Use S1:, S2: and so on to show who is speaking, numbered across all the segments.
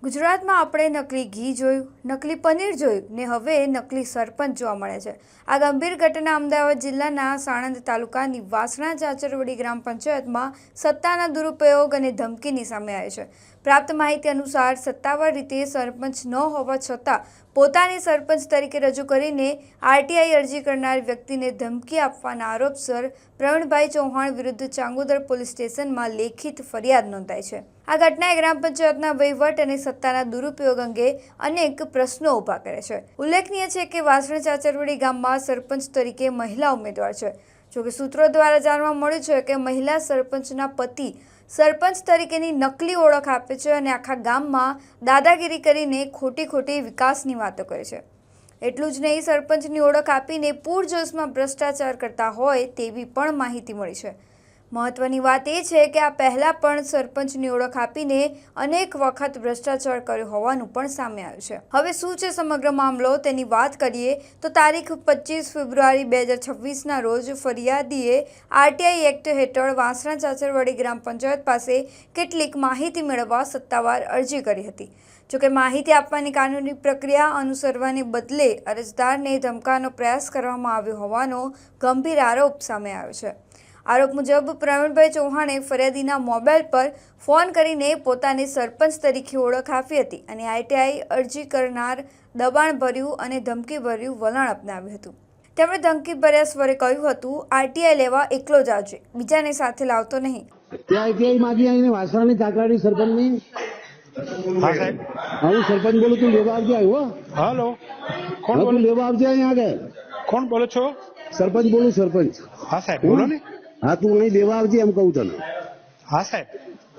S1: ગુજરાતમાં આપણે નકલી ઘી જોયું, નકલી પનીર જોયું ને હવે નકલી સરપંચ જોવા મળે છે। આ ગંભીર ઘટના અમદાવાદ જિલ્લાના સાણંદ તાલુકાની વાસણા ચાચરવડી ગ્રામ પંચાયતમાં સત્તાના દુરુપયોગ અને ધમકીની સામે આવી છે। પ્રાપ્ત માહિતી અનુસાર સત્તાવાર રીતે સરપંચ ન હોવા છતાં પોતાની સરપંચ તરીકે રજૂ કરીને આરટીઆઈ અરજી કરનાર વ્યક્તિને ધમકી આપવાના આરોપસર પ્રવીણભાઈ ચૌહાણ વિરુદ્ધ ચાંગોદર પોલીસ સ્ટેશનમાં લેખિત ફરિયાદ નોંધાઈ છે। આ ઘટનાએ ગ્રામ પંચાયતના વહીવટ અને સત્તાના દુરુપયોગ અંગે અનેક પ્રશ્નો ઊભા કરે છે। ઉલ્લેખનીય છે કે વાસણા ચાચરવડી ગામમાં સરપંચ તરીકે મહિલા ઉમેદવાર છે। જોકે સૂત્રો દ્વારા જાણવા મળ્યું છે કે મહિલા સરપંચના પતિ સરપંચ તરીકેની નકલી ઓળખ આપે છે અને આખા ગામમાં દાદાગીરી કરીને ખોટી વિકાસની વાતો કરે છે। એટલું જ નહીં, સરપંચની ઓળખ આપીને પૂરજોશમાં ભ્રષ્ટાચાર કરતા હોય તેવી પણ માહિતી મળી છે। મહત્વની વાત એ છે કે આ પહેલાં પણ સરપંચની ઓળખ આપીને અનેક વખત ભ્રષ્ટાચાર કર્યો હોવાનું પણ સામે આવ્યું છે। હવે શું છે સમગ્ર મામલો તેની વાત કરીએ તો તારીખ 25 ફેબ્રુઆરી 2026ના રોજ ફરિયાદીએ આરટીઆઈ એક્ટ હેઠળ વાસણા ચાચરવડી ગ્રામ પંચાયત પાસે કેટલીક માહિતી મેળવવા સત્તાવાર અરજી કરી હતી। જોકે માહિતી આપવાની કાનૂની પ્રક્રિયા અનુસરવાને બદલે અરજદારને ધમકાવવાનો પ્રયાસ કરવામાં આવ્યો હોવાનો ગંભીર આરોપ સામે આવ્યો છે। આરોપ મુજબ પ્રવીણભાઈ ચૌહાણે ફરિયાદીના મોબાઈલ પર ફોન કરીને પોતાને સરપંચ તરીકે ઓળખ આપી હતી અને આરટીઆઈ અરજી કરનાર દબાણભર્યું અને ધમકીભર્યું વલણ અપનાવ્યું હતું। તેમણે ધમકીભર્યા સ્વરે કહ્યું હતું, આરટીઆઈ લેવા એકલો જ આવજે, બીજાને સાથે લાવતો નહીં।
S2: આરટીઆઈ માંગી આવીને વાસણાની ચાકરાની સરપંચની
S3: હા સાહેબ,
S2: હું સરપંચ બોલું, તું લેવા આવજે। આવ્યો
S3: હેલો, કોણ બોલો?
S2: તું લેવા આવજે અહીંયા આગળ।
S3: કોણ બોલો છો?
S2: સરપંચ બોલું, સરપંચ।
S3: હા સાહેબ, બોલો ને।
S2: હા, તું અહીં લેવા આવજે એમ કહું તને।
S3: હા સાહેબ।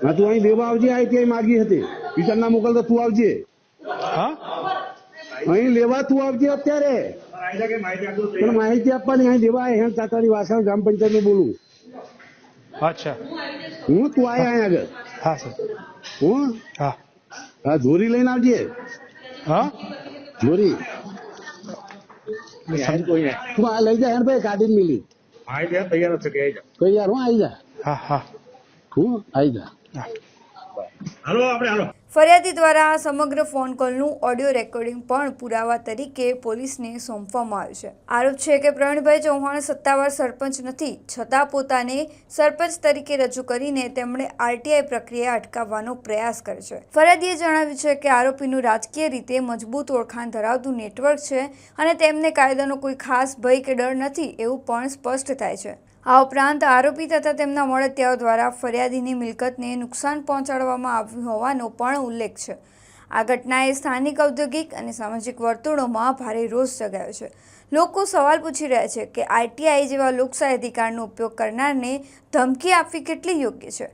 S2: હા, તું અહીં લેવા આવજે, આરટીઆઈ માંગી હતી, બીજા ના મોકલતો તું આવજે।
S3: હા,
S2: અહીં લેવા તું આવજે અત્યારે, પણ માહિતી આપવાની અહીં લેવા અહીંયા ચાકરાની વાસણા ગ્રામ પંચાયત બોલું।
S3: અચ્છા,
S2: તું આય અહીંયા આગળ।
S3: હા સાહેબ।
S2: હું
S3: હા
S2: હા, જોરી લઈને આવજે।
S3: હા,
S2: જોરી
S3: કોઈ નહીં।
S2: તું આ લઈ જા ભાઈ, ગાડી મિલી
S3: તૈયાર છે કે
S2: તૈયાર હું આવી જા।
S3: હા હા,
S2: હું આવી જા।
S3: હાલો આપણે હાલો।
S1: ફરિયાદી દ્વારા આ સમગ્ર ફોન કોલનું ઓડિયો રેકોર્ડિંગ પણ પુરાવા તરીકે પોલીસને સોંપવામાં આવ્યું છે। આરોપ છે કે પ્રવીણભાઈ ચૌહાણ સત્તાવાર સરપંચ નથી, છતાં પોતાને સરપંચ તરીકે રજૂ કરીને તેમણે આરટીઆઈ પ્રક્રિયા અટકાવવાનો પ્રયાસ કરે છે। ફરિયાદીએ જણાવ્યું છે કે આરોપીનું રાજકીય રીતે મજબૂત ઓળખાણ ધરાવતું નેટવર્ક છે અને તેમને કાયદાનો કોઈ ખાસ ભય કે ડર નથી એવું પણ સ્પષ્ટ થાય છે। આ ઉપરાંત આરોપી તથા તેમના મળતિયાઓ દ્વારા ફરિયાદીની મિલકતને નુકસાન પહોંચાડવામાં આવ્યું હોવાનો પણ ઉલ્લેખ છે। આ ઘટનાએ સ્થાનિક ઔદ્યોગિક અને સામાજિક વર્તુળોમાં ભારે રોષ જગાવ્યો છે। લોકો સવાલ પૂછી રહ્યા છે કે આરટીઆઈ જેવા લોકશાહી અધિકારનો ઉપયોગ કરનારને ધમકી આપવી કેટલી યોગ્ય છે।